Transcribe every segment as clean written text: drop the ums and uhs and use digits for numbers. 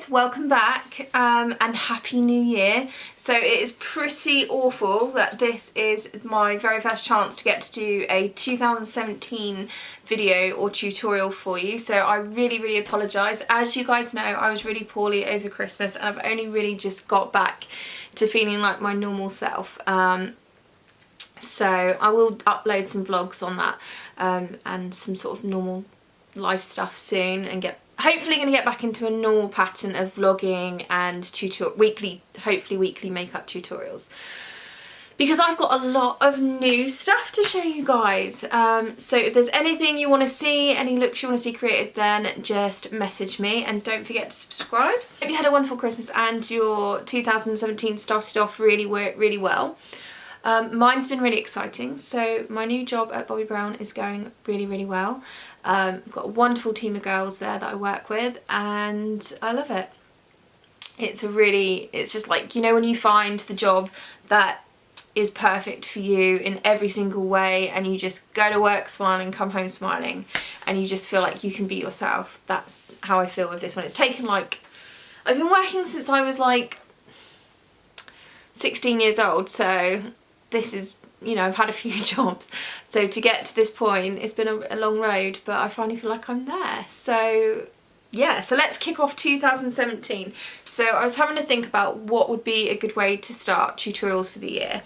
guys, welcome back and happy new year. So it is pretty awful that this is my very first chance to get to do a 2017 video or tutorial for you, so I really apologise. As you guys know, I was really poorly over Christmas and I've only really just got back to feeling like my normal self. So I will upload some vlogs on that and some sort of normal life stuff soon, and hopefully going to get back into a normal pattern of vlogging and hopefully weekly makeup tutorials, because I've got a lot of new stuff to show you guys. So if there's anything you want to see, any looks you want to see created, then just message me, and don't forget to subscribe. Hope you had a wonderful Christmas and your 2017 started off really well. Mine's been really exciting. So my new job at Bobbi Brown is going really well. I've got a wonderful team of girls there that I work with and I love it. It's just like, you know, when you find the job that is perfect for you in every single way and you just go to work smiling, come home smiling, and you just feel like you can be yourself. That's how I feel with this one. It's taken like, I've been working since I was like 16 years old, so this is, you know, I've had a few jobs, so to get to this point it's been a long road, but I finally feel like I'm there. So yeah, so let's kick off 2017. So I was having to think about what would be a good way to start tutorials for the year,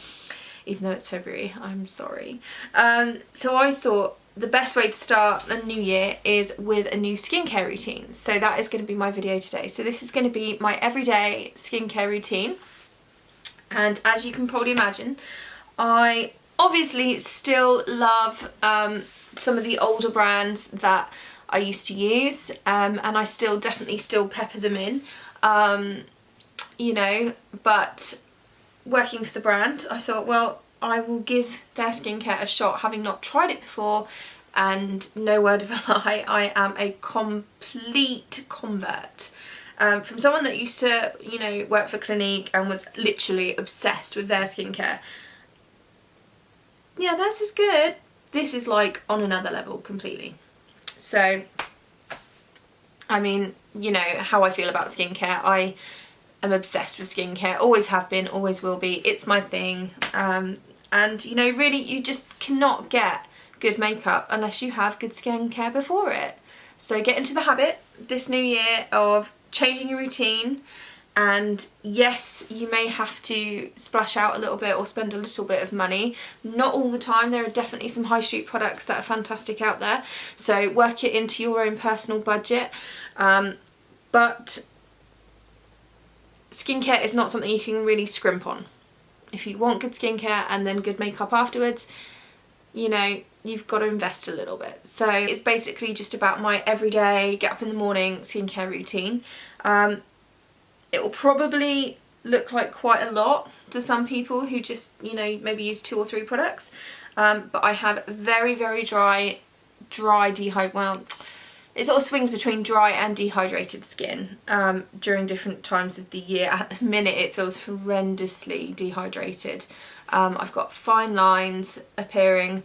even though it's February, I'm sorry. So I thought the best way to start a new year is with a new skincare routine. So that is going to be my video today. So this is going to be my everyday skincare routine, and as you can probably imagine, I obviously still love some of the older brands that I used to use, and I definitely still pepper them in, you know, but working for the brand, I thought, well, I will give their skincare a shot, having not tried it before, and no word of a lie, I am a complete convert. From someone that used to, you know, work for Clinique and was literally obsessed with their skincare. Yeah, that's as good. This is like on another level completely. So, I mean, you know how I feel about skincare. I am obsessed with skincare, always have been, always will be. It's my thing. And, you know, really you just cannot get good makeup unless you have good skincare before it. So get into the habit this new year of changing your routine. And yes, you may have to splash out a little bit or spend a little bit of money. Not all the time. There are definitely some high street products that are fantastic out there. So work it into your own personal budget. But skincare is not something you can really scrimp on. If you want good skincare and then good makeup afterwards, you know, you've got to invest a little bit. So it's basically just about my everyday get up in the morning skincare routine. It will probably look like quite a lot to some people who just, you know, maybe use 2 or 3 products. But I have very dry well, it sort of swings between dry and dehydrated skin during different times of the year. At the minute it feels horrendously dehydrated. I've got fine lines appearing.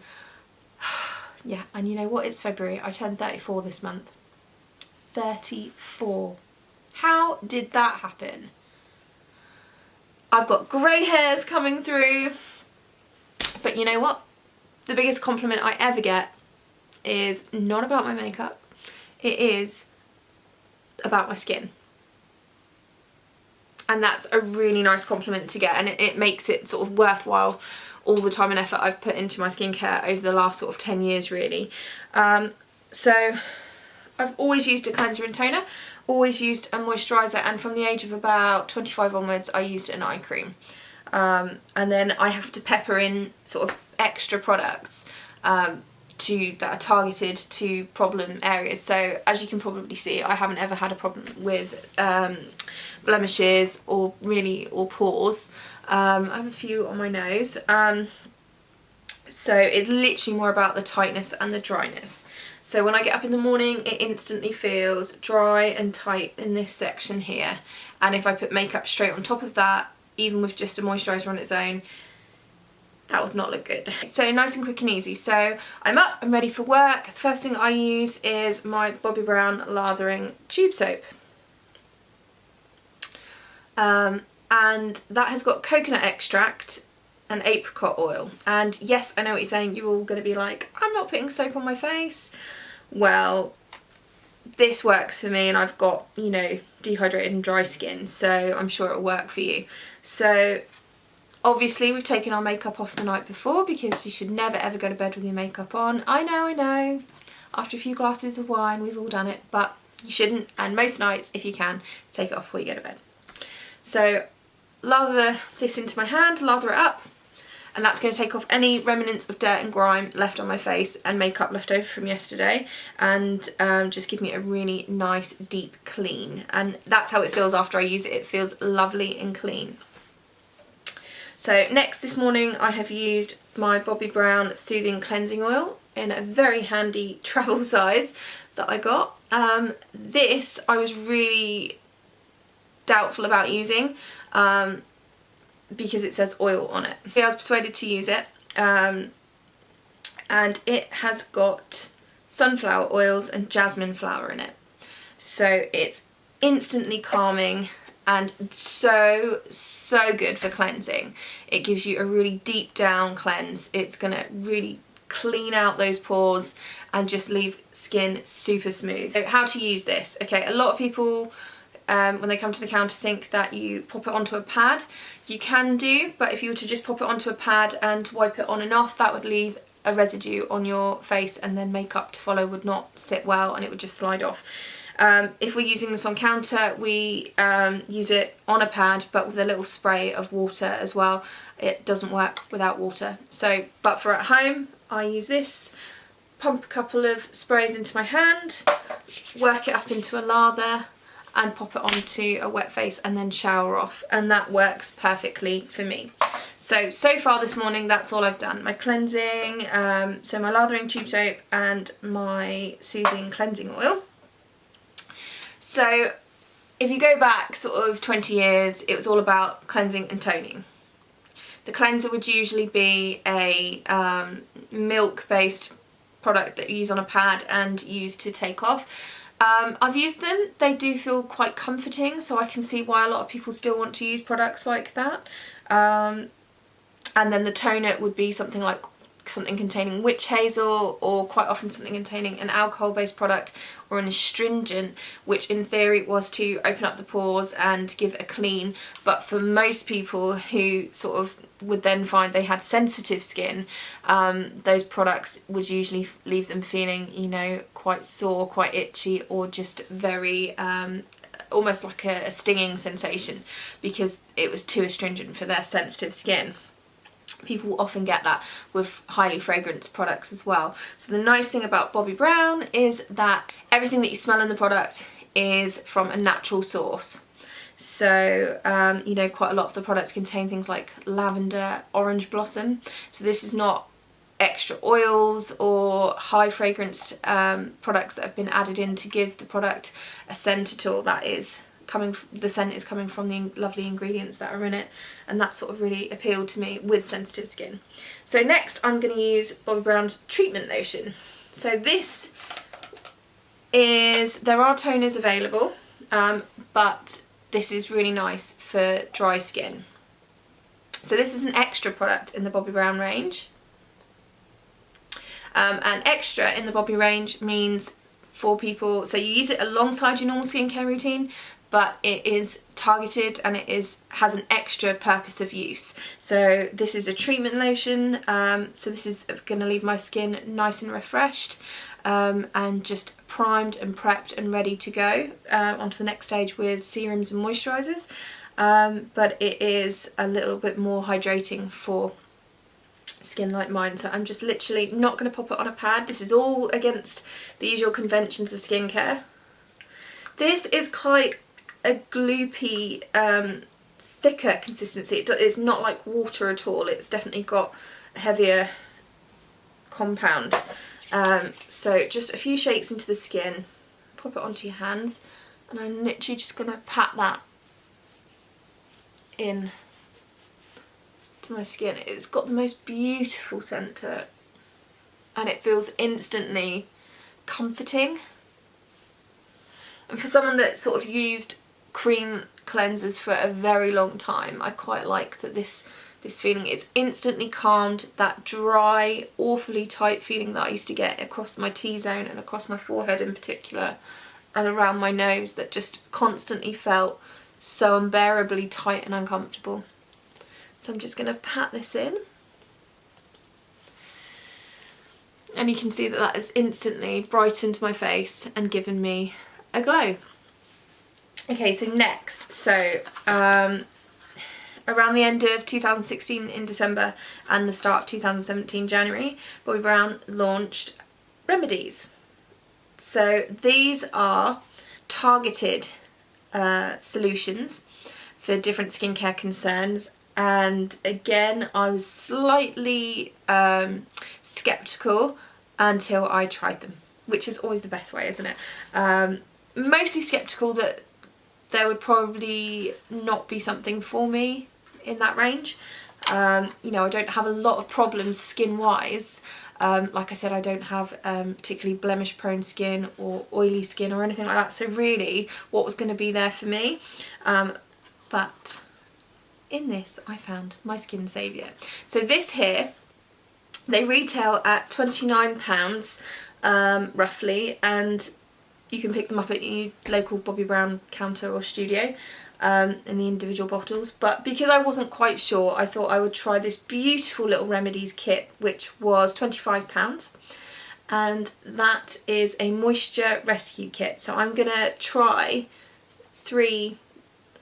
Yeah, and you know what? It's February. I turned 34 this month. 34. How did that happen? I've got grey hairs coming through. But you know what? The biggest compliment I ever get is not about my makeup. It is about my skin. And that's a really nice compliment to get, and it makes it sort of worthwhile, all the time and effort I've put into my skincare over the last sort of 10 years really. So I've always used a cleanser and toner, always used a moisturiser, and from the age of about 25 onwards I used an eye cream. And then I have to pepper in sort of extra products that are targeted to problem areas. So as you can probably see, I haven't ever had a problem with blemishes or pores. I have a few on my nose. So it's literally more about the tightness and the dryness. So when I get up in the morning, it instantly feels dry and tight in this section here. And if I put makeup straight on top of that, even with just a moisturiser on its own, that would not look good. So nice and quick and easy. So I'm up, I'm ready for work. The first thing I use is my Bobbi Brown Lathering Tube Soap. and that has got coconut extract and apricot oil. And yes, I know what you're saying, you're all going to be like, I'm not putting soap on my face. Well, this works for me, and I've got, you know, dehydrated and dry skin, so I'm sure it'll work for you. So obviously we've taken our makeup off the night before, because you should never ever go to bed with your makeup on. I know, after a few glasses of wine we've all done it, but you shouldn't, and most nights, if you can, take it off before you go to bed. So lather this into my hand, lather it up, and that's going to take off any remnants of dirt and grime left on my face and makeup left over from yesterday, and just give me a really nice deep clean. And that's how it feels after I use it. It feels lovely and clean. So next, this morning I have used my Bobbi Brown Soothing Cleansing Oil in a very handy travel size that I got. This I was really doubtful about using, because it says oil on it. I was persuaded to use it, and it has got sunflower oils and jasmine flower in it. So it's instantly calming and so good for cleansing. It gives you a really deep down cleanse. It's gonna really clean out those pores and just leave skin super smooth. So how to use this? Okay, a lot of people when they come to the counter think that you pop it onto a pad. You can do, but if you were to just pop it onto a pad and wipe it on and off, that would leave a residue on your face, and then makeup to follow would not sit well and it would just slide off. If we're using this on counter, we use it on a pad, but with a little spray of water as well. It doesn't work without water. So, but for at home, I use this, pump a couple of sprays into my hand, work it up into a lather, and pop it onto a wet face and then shower off, and that works perfectly for me. So far this morning, that's all I've done. My cleansing, so my lathering tube soap and my soothing cleansing oil. So if you go back sort of 20 years, it was all about cleansing and toning. The cleanser would usually be a milk-based product that you use on a pad and use to take off. I've used them. They do feel quite comforting, so I can see why a lot of people still want to use products like that. And then the toner would be something like something containing witch hazel, or quite often something containing an alcohol-based product or an astringent, which in theory was to open up the pores and give a clean. But for most people who sort of would then find they had sensitive skin, those products would usually leave them feeling, you know, quite sore, quite itchy, or just very almost like a stinging sensation, because it was too astringent for their sensitive skin. People often get that with highly fragranced products as well. So the nice thing about Bobbi Brown is that everything that you smell in the product is from a natural source. So, you know, quite a lot of the products contain things like lavender, orange blossom. So this is not extra oils or high fragranced products that have been added in to give the product a scent at all. That is the scent is coming from the lovely ingredients that are in it, and that sort of really appealed to me with sensitive skin. So next I'm going to use Bobbi Brown's treatment lotion. So this is, there are toners available, but this is really nice for dry skin. So this is an extra product in the Bobbi Brown range. And extra in the Bobbi range means for people, so you use it alongside your normal skincare routine, but it is targeted and it has an extra purpose of use. So this is a treatment lotion, so this is going to leave my skin nice and refreshed, and just primed and prepped and ready to go onto the next stage with serums and moisturisers, but it is a little bit more hydrating for skin like mine. So I'm just literally not going to pop it on a pad. This is all against the usual conventions of skincare. This is quite a gloopy, thicker consistency. It's not like water at all. It's definitely got a heavier compound. So just a few shakes into the skin, pop it onto your hands, and I'm literally just going to pat that in to my skin. It's got the most beautiful scent to it, and it feels instantly comforting. And for someone that sort of used cream cleansers for a very long time. I quite like that this feeling, it's instantly calmed that dry, awfully tight feeling that I used to get across my T-zone and across my forehead in particular, and around my nose, that just constantly felt so unbearably tight and uncomfortable. So I'm just going to pat this in. And you can see that that has instantly brightened my face and given me a glow. Okay, so next, so around the end of 2016 in December and the start of 2017 January, Bobbi Brown launched Remedies. So these are targeted solutions for different skincare concerns, and again I was slightly skeptical until I tried them, which is always the best way, isn't it? Mostly skeptical that there would probably not be something for me in that range. You know, I don't have a lot of problems skin wise. Like I said, I don't have particularly blemish prone skin or oily skin or anything like that, so really what was going to be there for me? But in this I found my skin saviour. So this here, they retail at £29 roughly, and you can pick them up at your local Bobbi Brown counter or studio in the individual bottles. But because I wasn't quite sure, I thought I would try this beautiful little Remedies kit, which was £25, and that is a moisture rescue kit. So I'm gonna try 3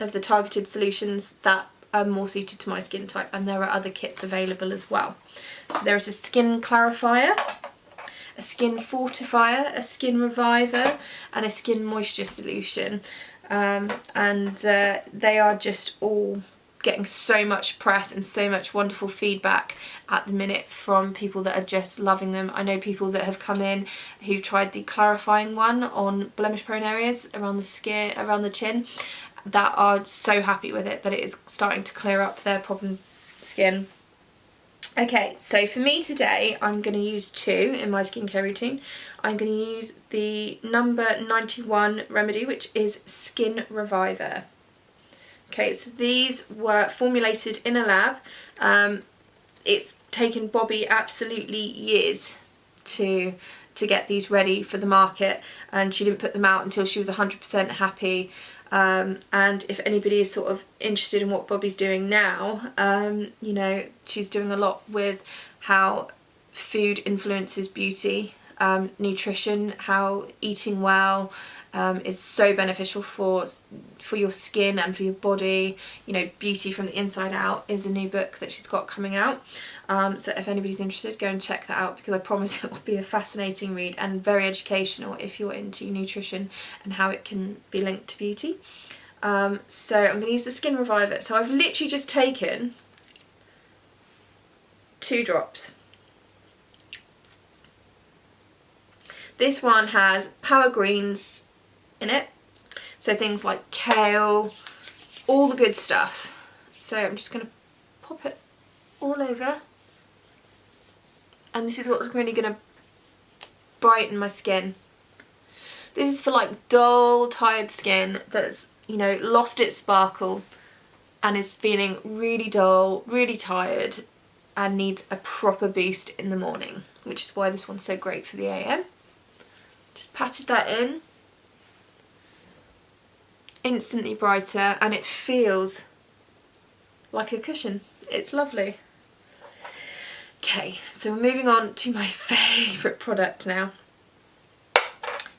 of the targeted solutions that are more suited to my skin type, and there are other kits available as well. So there is a skin clarifier, a skin fortifier, a skin reviver, and a skin moisture solution. They are just all getting so much press and so much wonderful feedback at the minute from people that are just loving them. I know people that have come in who've tried the clarifying one on blemish prone areas around the skin, around the chin, that are so happy with it, that it is starting to clear up their problem skin. Okay, so for me today, I'm going to use 2 in my skincare routine. I'm going to use the number 91 remedy, which is Skin Reviver. Okay, so these were formulated in a lab. It's taken Bobbi absolutely years to get these ready for the market, and she didn't put them out until she was 100% happy. And if anybody is sort of interested in what Bobbi's doing now, you know, she's doing a lot with how food influences beauty, nutrition, how eating well is so beneficial for your skin and for your body. You know, Beauty from the Inside Out is a new book that she's got coming out. So if anybody's interested, go and check that out, because I promise it will be a fascinating read and very educational if you're into nutrition and how it can be linked to beauty. So I'm going to use the Skin Reviver. So I've literally just taken 2 drops. This one has power greens in it, so things like kale, all the good stuff. So I'm just going to pop it all over, and this is what's really going to brighten my skin. This is for like dull, tired skin that's, you know, lost its sparkle and is feeling really dull, really tired, and needs a proper boost in the morning, which is why this one's so great for the AM. Just patted that in. Instantly brighter, and it feels like a cushion. It's lovely. Okay, so we're moving on to my favourite product now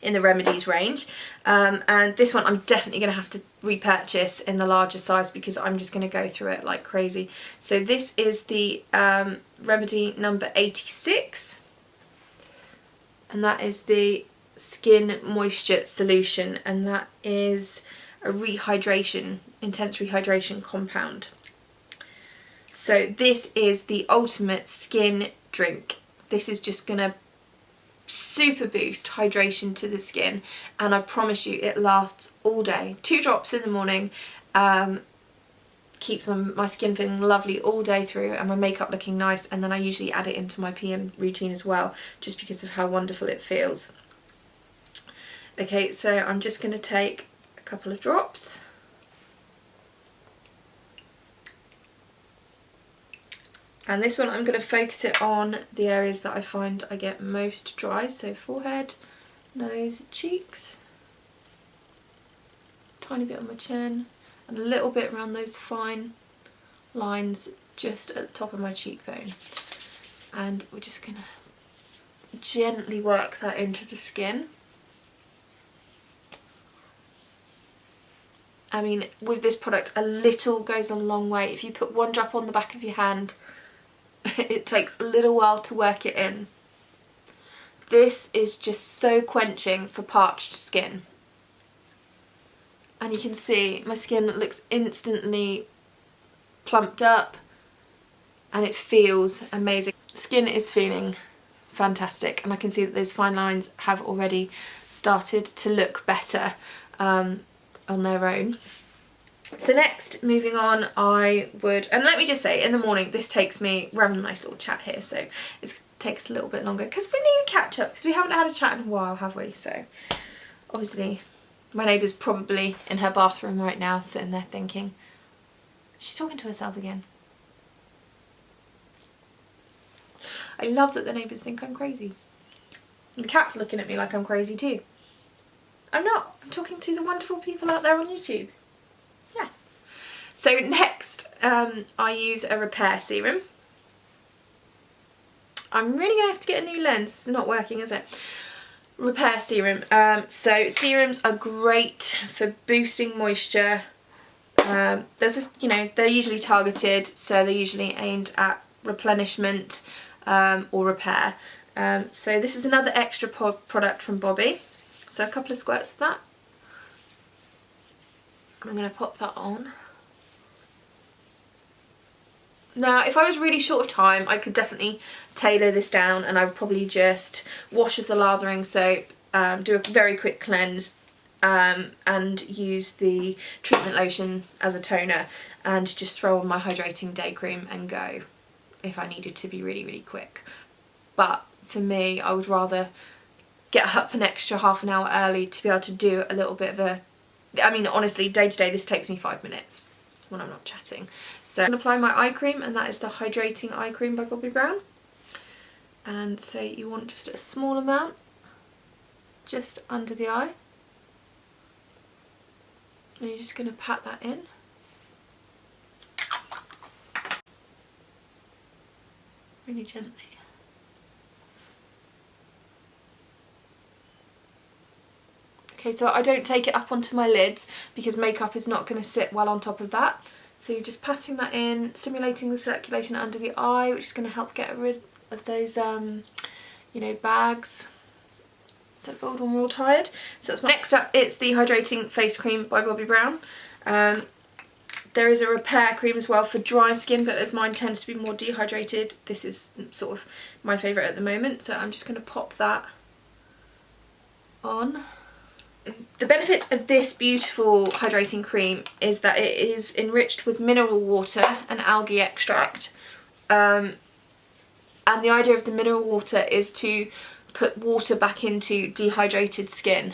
in the Remedies range, and this one I'm definitely going to have to repurchase in the larger size, because I'm just going to go through it like crazy. So this is the Remedy number 86, and that is the Skin Moisture Solution, and that is a rehydration, intense rehydration compound. So this is the ultimate skin drink. This is just gonna super boost hydration to the skin, and I promise you it lasts all day. 2 drops in the morning, keeps my skin feeling lovely all day through, and my makeup looking nice, and then I usually add it into my PM routine as well, just because of how wonderful it feels. Okay, so I'm just going to take a couple of drops And this one I'm going to focus it on the areas that I find I get most dry, so forehead, nose, cheeks, tiny bit on my chin, and a little bit around those fine lines just at the top of my cheekbone. And we're just going to gently work that into the skin. I mean, with this product, a little goes a long way. If you put one drop on the back of your hand, it takes a little while to work it in. This is just so quenching for parched skin. And you can see my skin looks instantly plumped up and it feels amazing. Skin is feeling fantastic, and I can see that those fine lines have already started to look better on their own. So next, moving on, I would, and let me just say, in the morning this takes me, we're having a nice little chat here, so it takes a little bit longer because we need a catch up because we haven't had a chat in a while, have we? So obviously my neighbour's probably in her bathroom right now sitting there thinking, she's talking to herself again. I love that the neighbours think I'm crazy. And the cat's looking at me like I'm crazy too. I'm not. I'm talking to the wonderful people out there on YouTube. Yeah. So next, I use a repair serum. I'm really going to have to get a new lens. It's not working, is it? Repair serum. So serums are great for boosting moisture. There's a, you know, they're usually targeted, so they're usually aimed at replenishment or repair. So this is another extra product from Bobbi. So a couple of squirts of that. I'm going to pop that on. Now, if I was really short of time, I could definitely tailor this down, and I would probably just wash with the lathering soap, do a very quick cleanse, and use the treatment lotion as a toner, and just throw on my hydrating day cream and go, if I needed to be really, really quick. But for me, I would rather get up an extra half an hour early to be able to do a little bit of a, I mean, honestly, day to day this takes me 5 minutes when I'm not chatting. So I'm going to apply my eye cream, and that is the Hydrating Eye Cream by Bobbi Brown. And so you want just a small amount just under the eye, and you're just going to pat that in. Really gently. Okay, so I don't take it up onto my lids because makeup is not going to sit well on top of that. So you're just patting that in, stimulating the circulation under the eye, which is going to help get rid of those, you know, bags that build when we're all tired. So that's my next up. It's the Hydrating Face Cream by Bobbi Brown. There is a repair cream as well for dry skin, but as mine tends to be more dehydrated, this is sort of my favourite at the moment. So I'm just going to pop that on. The benefits of this beautiful hydrating cream is that it is enriched with mineral water and algae extract. And the idea of the mineral water is to put water back into dehydrated skin,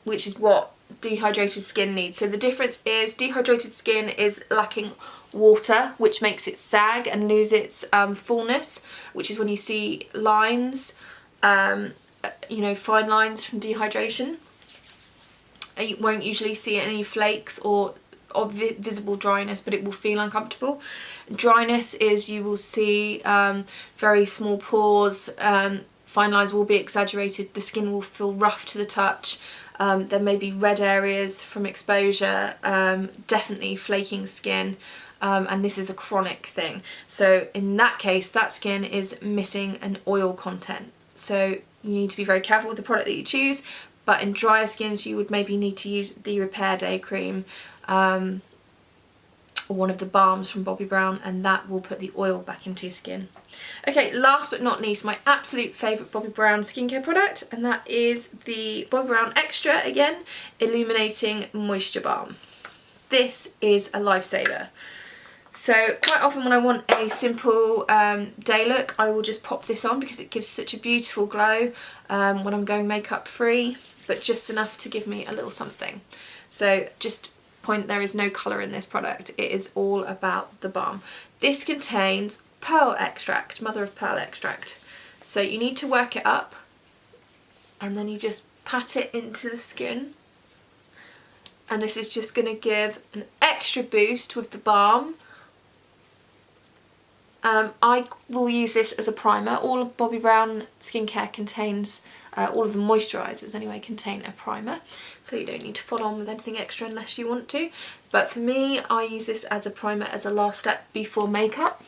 which is what dehydrated skin needs. So the difference is dehydrated skin is lacking water, which makes it sag and lose its fullness, which is when you see lines, you know, fine lines from dehydration. You won't usually see any flakes or visible dryness, but it will feel uncomfortable. Dryness is you will see very small pores, fine lines will be exaggerated, the skin will feel rough to the touch, there may be red areas from exposure, definitely flaking skin, and this is a chronic thing. So in that case, that skin is missing an oil content. So you need to be very careful with the product that you choose, but in drier skins you would maybe need to use the Repair Day Cream or one of the balms from Bobbi Brown, and that will put the oil back into your skin. Okay, last but not least, my absolute favourite Bobbi Brown skincare product, and that is the Bobbi Brown Extra, again, Illuminating Moisture Balm. This is a lifesaver. So quite often when I want a simple day look, I will just pop this on because it gives such a beautiful glow when I'm going makeup free, but just enough to give me a little something. So just point, there is no colour in this product. It is all about the balm. This contains pearl extract, mother of pearl extract. So you need to work it up and then you just pat it into the skin. And this is just going to give an extra boost with the balm. I will use this as a primer. All of Bobbi Brown skincare contains, all of the moisturisers anyway, contain a primer. So you don't need to follow on with anything extra unless you want to. But for me, I use this as a primer as a last step before makeup.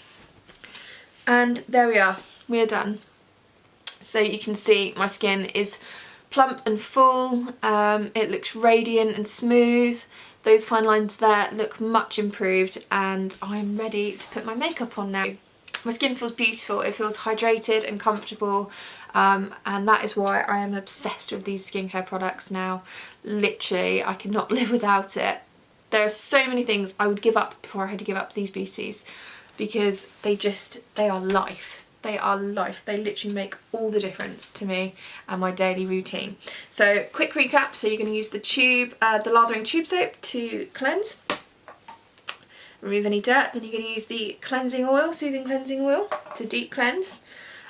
And there we are done. So you can see my skin is plump and full, it looks radiant and smooth. Those fine lines there look much improved, and I'm ready to put my makeup on now. My skin feels beautiful, it feels hydrated and comfortable, and that is why I am obsessed with these skincare products now. Literally, I could not live without it. There are so many things I would give up before I had to give up these beauties, because they are life. They are life. They literally make all the difference to me and my daily routine. So quick recap, so you're going to use the tube, the lathering tube soap to cleanse, remove any dirt. Then you're going to use the cleansing oil, soothing cleansing oil, to deep cleanse.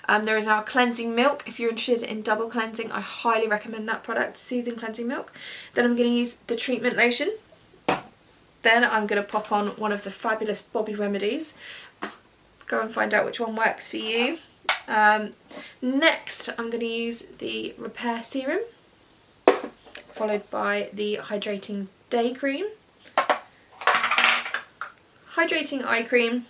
There is our cleansing milk. If you're interested in double cleansing, I highly recommend that product, soothing cleansing milk. Then I'm going to use the treatment lotion. Then I'm going to pop on one of the fabulous Bobbi Remedies. Go and find out which one works for you. Next, I'm going to use the Repair Serum, followed by the Hydrating Day Cream, Hydrating Eye Cream,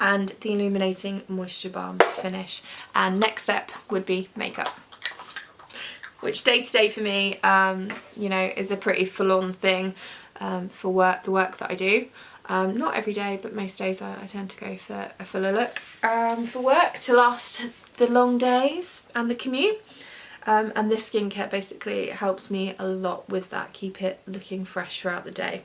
and the Illuminating Moisture Balm to finish. And next step would be makeup, which day to day for me, you know, is a pretty full-on thing for the work that I do. Not every day, but most days I tend to go for a fuller look for work to last the long days and the commute. And this skincare basically helps me a lot with that, keep it looking fresh throughout the day.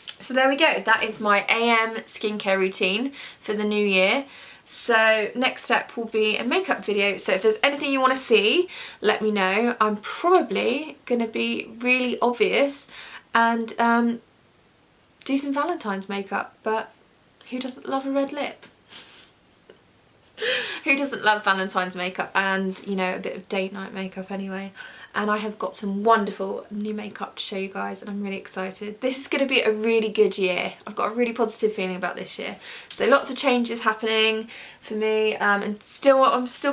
So there we go, that is my AM skincare routine for the new year. So next step will be a makeup video. So if there's anything you want to see, let me know. I'm probably going to be really obvious and do some Valentine's makeup, but who doesn't love a red lip? Who doesn't love Valentine's makeup and, you know, a bit of date night makeup anyway? And I have got some wonderful new makeup to show you guys, and I'm really excited. This is going to be a really good year. I've got a really positive feeling about this year. So lots of changes happening for me, and I'm still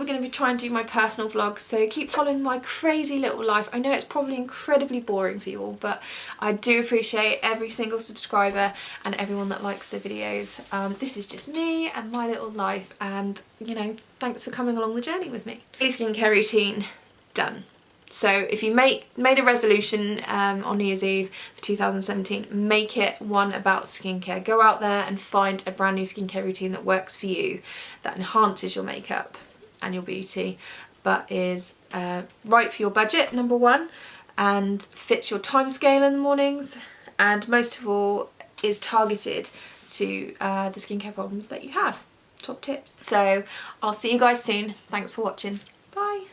going to be trying to do my personal vlogs, so keep following my crazy little life. I know it's probably incredibly boring for you all, but I do appreciate every single subscriber and everyone that likes the videos. This is just me and my little life, and, you know, thanks for coming along the journey with me. Skincare routine done. So if you made a resolution on New Year's Eve for 2017, make it one about skincare. Go out there and find a brand new skincare routine that works for you, that enhances your makeup and your beauty, but is right for your budget, number one, and fits your time scale in the mornings, and most of all is targeted to the skincare problems that you have. Top tips. So I'll see you guys soon. Thanks for watching. Bye.